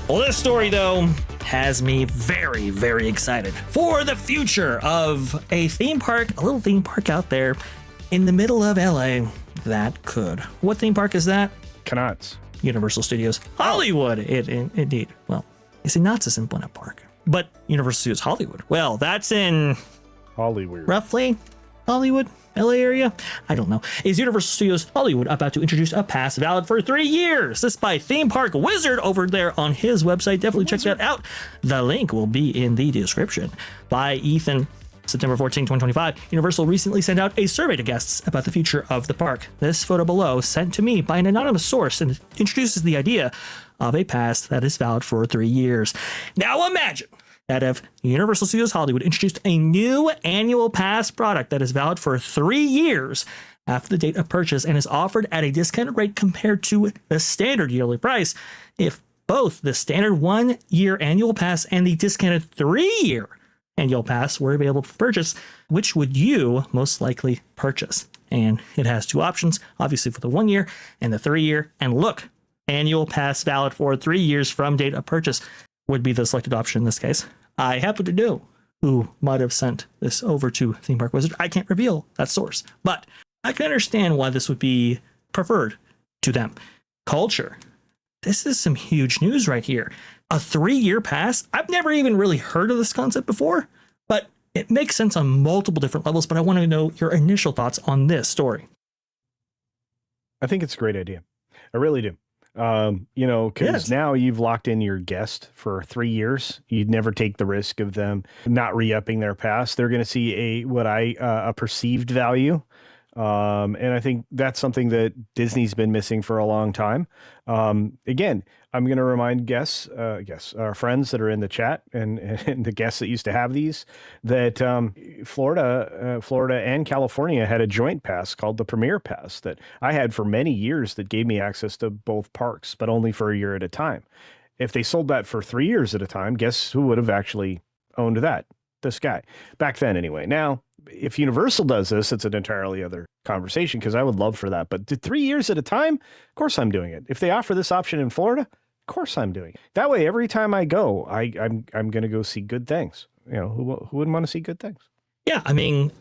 Well, this story, though, has me very, very excited for the future of a theme park, a little theme park out there in the middle of LA that could. What theme park is that? Knott's. Universal Studios Hollywood. Indeed. Well, you see, Knott's is in Buena Park, but Universal Studios Hollywood. Well, that's in Hollywood. Roughly Hollywood, LA area? I don't know. Is Universal Studios Hollywood about to introduce a pass valid for 3 years? This by Theme Park Wizard over there on his website. Definitely check that out. The link will be in the description. By Ethan. September 14, 2025, Universal recently sent out a survey to guests about the future of the park. This photo below, sent to me by an anonymous source, and introduces the idea of a pass that is valid for 3 years. Now imagine that if Universal Studios Hollywood introduced a new annual pass product that is valid for 3 years after the date of purchase and is offered at a discounted rate compared to the standard yearly price. If both the standard 1-year annual pass and the discounted 3-year annual pass were available for purchase, which would you most likely purchase? And it has 2 options, obviously for the 1 year and the 3 year. And look, annual pass valid for 3 years from date of purchase would be the selected option in this case. I happen to know who might have sent this over to Theme Park Wizard. I can't reveal that source, but I can understand why this would be preferred to them. Culture. This is some huge news right here. A 3-year pass? I've never even really heard of this concept before, but it makes sense on multiple different levels. But I want to know your initial thoughts on this story. I think it's a great idea. I really do. Because now you've locked in your guest for 3 years. You'd never take the risk of them not re-upping their pass. They're going to see a perceived value. And I think that's something that Disney's been missing for a long time. Again, I'm going to remind our friends that are in the chat and the guests that used to have these, that Florida and California had a joint pass called the Premier Pass that I had for many years that gave me access to both parks, but only for a year at a time. If they sold that for 3 years at a time, guess who would have actually owned that? This guy. Back then, anyway. Now, if Universal does this, it's an entirely other conversation, because I would love for that. But 3 years at a time, of course I'm doing it. If they offer this option in Florida, of course I'm doing it. That way, every time I go, I'm going to go see good things. You know, who wouldn't want to see good things? Yeah, I mean,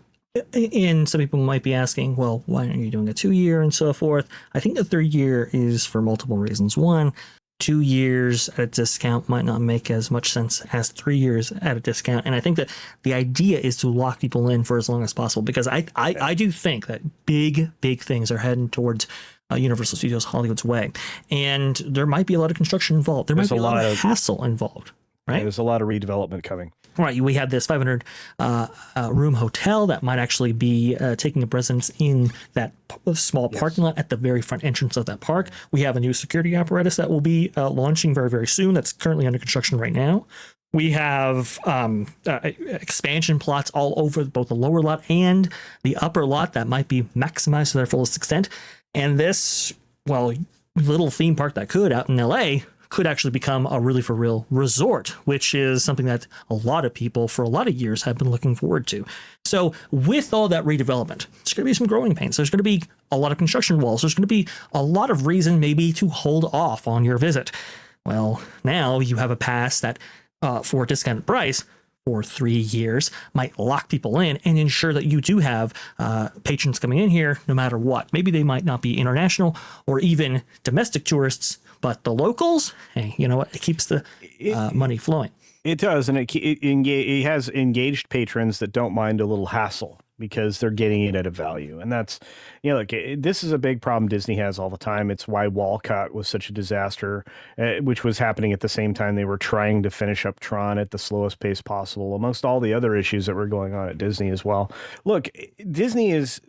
and some people might be asking, well, why aren't you doing a 2-year and so forth? I think the 3-year is for multiple reasons. One, 2 years at a discount might not make as much sense as 3 years at a discount. And I think that the idea is to lock people in for as long as possible, because I do think that big things are heading towards Universal Studios Hollywood's way. And there might be a lot of construction involved. There might be a lot of hassle involved, right? There's a lot of redevelopment coming. Right. We have this 500 room hotel that might actually be taking up residence in that small parking lot at the very front entrance of that park. We have a new security apparatus that will be launching very, very soon. That's currently under construction right now. We have expansion plots all over both the lower lot and the upper lot that might be maximized to their fullest extent. And this, well, little theme park that could out in LA could actually become a really for real resort, which is something that a lot of people for a lot of years have been looking forward to. So with all that redevelopment, there's going to be some growing pains. There's going to be a lot of construction walls. There's going to be a lot of reason maybe to hold off on your visit. Well, now you have a pass that for a discounted price for 3 years might lock people in and ensure that you do have patrons coming in here no matter what. Maybe they might not be international or even domestic tourists, but the locals, hey, you know what? It keeps the money flowing. It does, and it has engaged patrons that don't mind a little hassle because they're getting it at a value. And that's, you know, look, this is a big problem Disney has all the time. It's why Walcott was such a disaster, which was happening at the same time they were trying to finish up Tron at the slowest pace possible, amongst all the other issues that were going on at Disney as well. Look, Disney's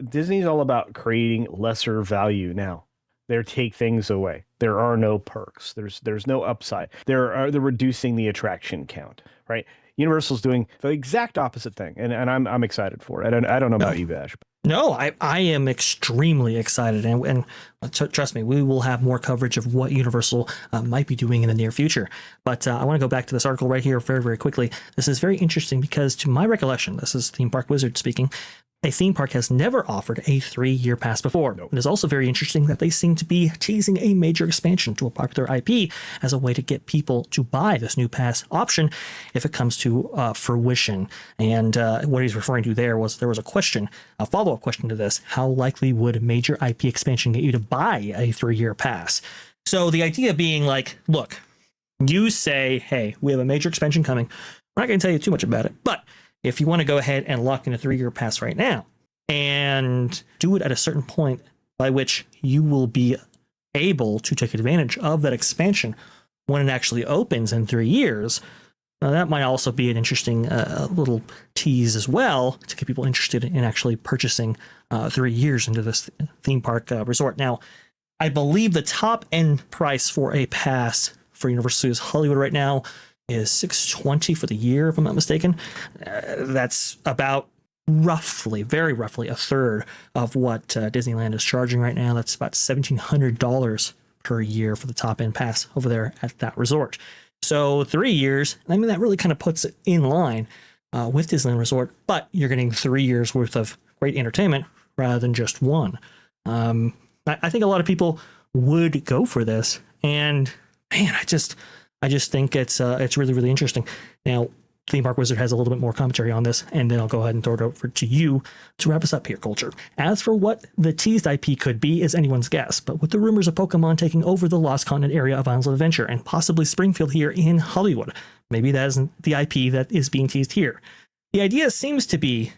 all about creating lesser value now. They take things away. There are no perks. There's no upside. They're reducing the attraction count, right? Universal's doing the exact opposite thing, and I'm excited for it. I don't know about you, Bash. No, I am extremely excited, and trust me, we will have more coverage of what Universal might be doing in the near future. But I want to go back to this article right here very, very quickly. This is very interesting because, to my recollection, this is Theme Park Wizard speaking. a theme park has never offered a 3-year pass before. Nope. It is also very interesting that they seem to be teasing a major expansion to a popular IP as a way to get people to buy this new pass option if it comes to fruition. And what he's referring to there was a question, a follow-up question to this. How likely would major IP expansion get you to buy a 3-year pass? So the idea being like, look, you say, hey, we have a major expansion coming. I'm not going to tell you too much about it, but if you want to go ahead and lock in a 3-year pass right now and do it at a certain point by which you will be able to take advantage of that expansion when it actually opens in 3 years, that might also be an interesting little tease as well to get people interested in actually purchasing 3 years into this theme park resort. Now, I believe the top end price for a pass for Universal Studios Hollywood right now is $620 for the year, if I'm not mistaken. That's about very roughly a third of what Disneyland is charging right now. That's about $1,700 per year for the top end pass over there at that resort. So 3 years, I mean, that really kind of puts it in line with Disneyland Resort, but you're getting 3 years worth of great entertainment rather than just one. I think a lot of people would go for this, and man, I just think it's really, really interesting. Now, Theme Park Wizard has a little bit more commentary on this, and then I'll go ahead and throw it over to you to wrap us up here, Culture. As for what the teased IP could be is anyone's guess, but with the rumors of Pokemon taking over the Lost Continent area of Islands of Adventure and possibly Springfield here in Hollywood, maybe that isn't the IP that is being teased here. The idea seems to be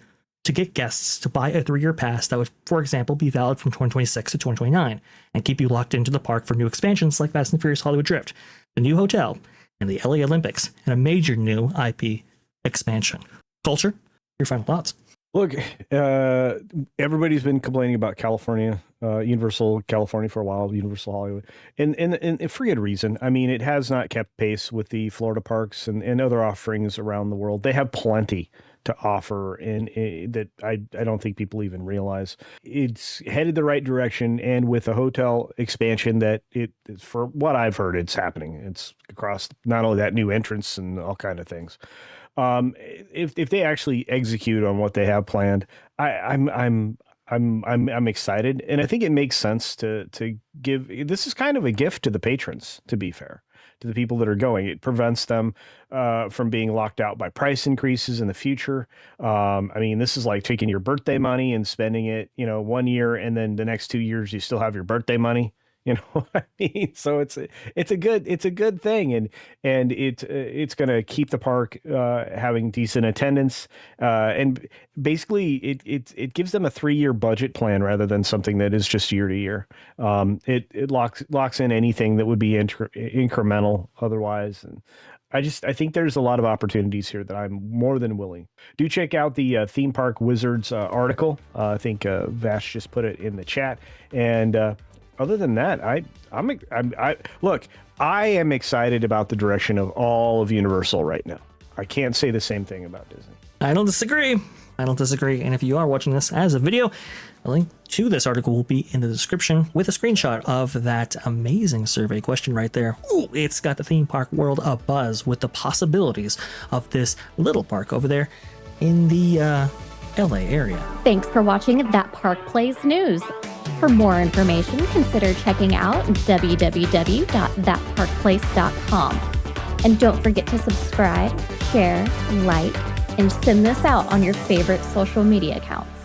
to get guests to buy a 3-year pass that would, for example, be valid from 2026 to 2029 and keep you locked into the park for new expansions like Fast and Furious Hollywood Drift, the new hotel, and the LA Olympics, and a major new IP expansion. Culture, your final thoughts? Look, everybody's been complaining about California, Universal California for a while, Universal Hollywood, and for good reason. I mean, it has not kept pace with the Florida parks and other offerings around the world. They have plenty to offer, and that I don't think people even realize. It's headed the right direction, and with a hotel expansion that for what I've heard, it's happening. It's across not only that new entrance and all kind of things. If they actually execute on what they have planned, I'm excited, and I think it makes sense to give. This is kind of a gift to the patrons, to be fair, to the people that are going. It prevents them from being locked out by price increases in the future. I mean, this is like taking your birthday money and spending it, 1 year, and then the next 2 years you still have your birthday money. You know what I mean? So it's a good thing, and it's going to keep the park having decent attendance, and basically it gives them a 3-year budget plan rather than something that is just year to year. It locks in anything that would be incremental otherwise, and I think there's a lot of opportunities here that I'm more than willing. Do check out the Theme Park Wizards article. I think Vash just put it in the chat, and other than that, I am excited about the direction of all of Universal right now. I can't say the same thing about Disney. I don't disagree. And if you are watching this as a video, a link to this article will be in the description with a screenshot of that amazing survey question right there. Ooh, it's got the theme park world abuzz with the possibilities of this little park over there in the LA area. Thanks for watching That Park Plays News. For more information, consider checking out www.thatparkplace.com. And don't forget to subscribe, share, like, and send this out on your favorite social media accounts.